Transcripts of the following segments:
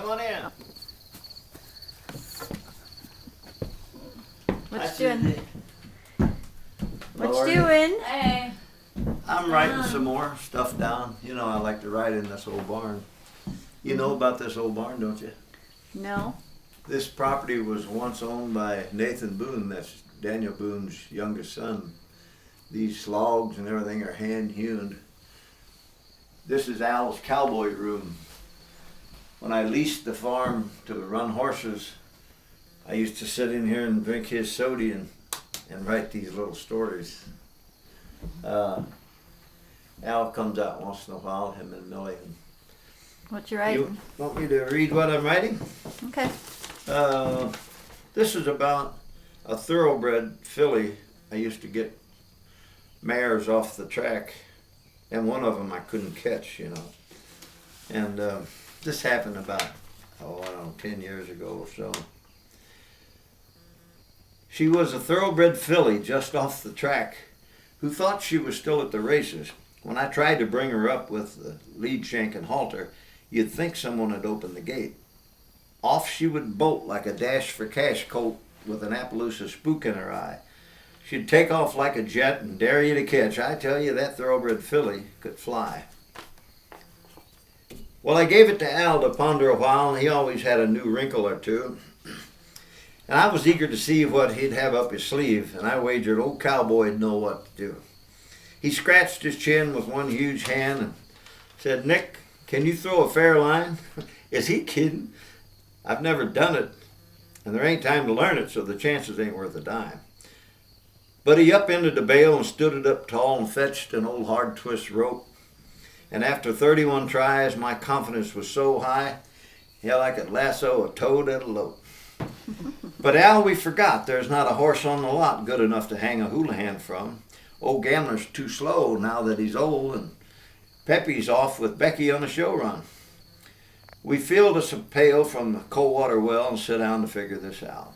Come on in. What you doing? What you doing? Hey. I'm writing some more stuff down. You know, I like to write in this old barn. You know about this old barn, don't you? No. This property was once owned by Nathan Boone, that's Daniel Boone's youngest son. These logs and everything are hand hewn. This is Al's cowboy room. When I leased the farm to run horses, I used to sit in here and drink his soda and write these little stories. Al comes out once in a while, him and Millie. What you writing? You want me to read what I'm writing? Okay. This is about a thoroughbred filly. I used to get mares off the track, and one of them I couldn't catch, you know. And this happened about, I don't know, 10 years ago or so. She was a thoroughbred filly just off the track who thought she was still at the races. When I tried to bring her up with the lead shank and halter, you'd think someone had opened the gate. Off she would bolt like a dash for cash colt with an Appaloosa spook in her eye. She'd take off like a jet and dare you to catch. I tell you, that thoroughbred filly could fly. Well, I gave it to Al to ponder a while, and he always had a new wrinkle or two. And I was eager to see what he'd have up his sleeve, and I wagered old Cowboy would know what to do. He scratched his chin with one huge hand and said, "Nick, can you throw a fair line?" Is he kidding? I've never done it, and there ain't time to learn it, so the chances ain't worth a dime. But he upended the bale and stood it up tall and fetched an old hard twist rope. And after 31 tries, my confidence was so high, hell, I could lasso a toad at a lope. But Al, we forgot there's not a horse on the lot good enough to hang a hula hand from. Old Gambler's too slow now that he's old, and Peppy's off with Becky on a show run. We filled us a pail from the cold water well and sit down to figure this out.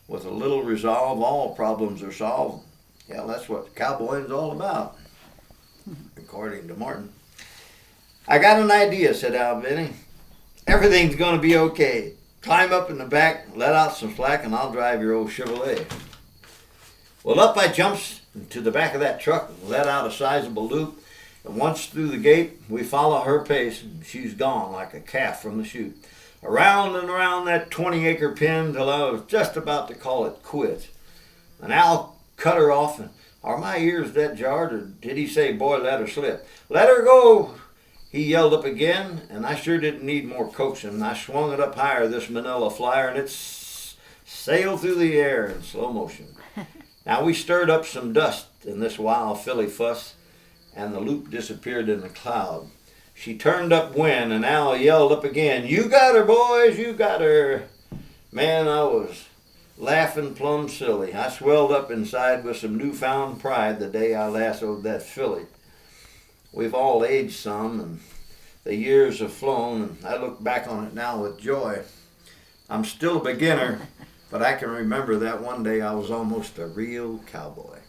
With a little resolve, all problems are solved. Yeah, that's what cowboying's all about, according to Martin. I got an idea, said Al Benny. Everything's going to be okay. Climb up in the back, let out some slack, and I'll drive your old Chevrolet. Well, up I jumps into the back of that truck and let out a sizable loop. And once through the gate, we follow her pace, and she's gone like a calf from the chute. Around and around that 20-acre pen till I was just about to call it quits. And Al cut her off, and are my ears that jarred, or did he say, "Boy, let her slip"? "Let her go!" He yelled up again, and I sure didn't need more coaxing. I swung it up higher, this Manila flyer, and it sailed through the air in slow motion. Now we stirred up some dust in this wild filly fuss, and the loop disappeared in the cloud. She turned upwind, and Al yelled up again, "You got her, boys, you got her." Man, I was laughing plumb silly. I swelled up inside with some newfound pride the day I lassoed that filly. We've all aged some, and the years have flown, and I look back on it now with joy. I'm still a beginner, but I can remember that one day I was almost a real cowboy.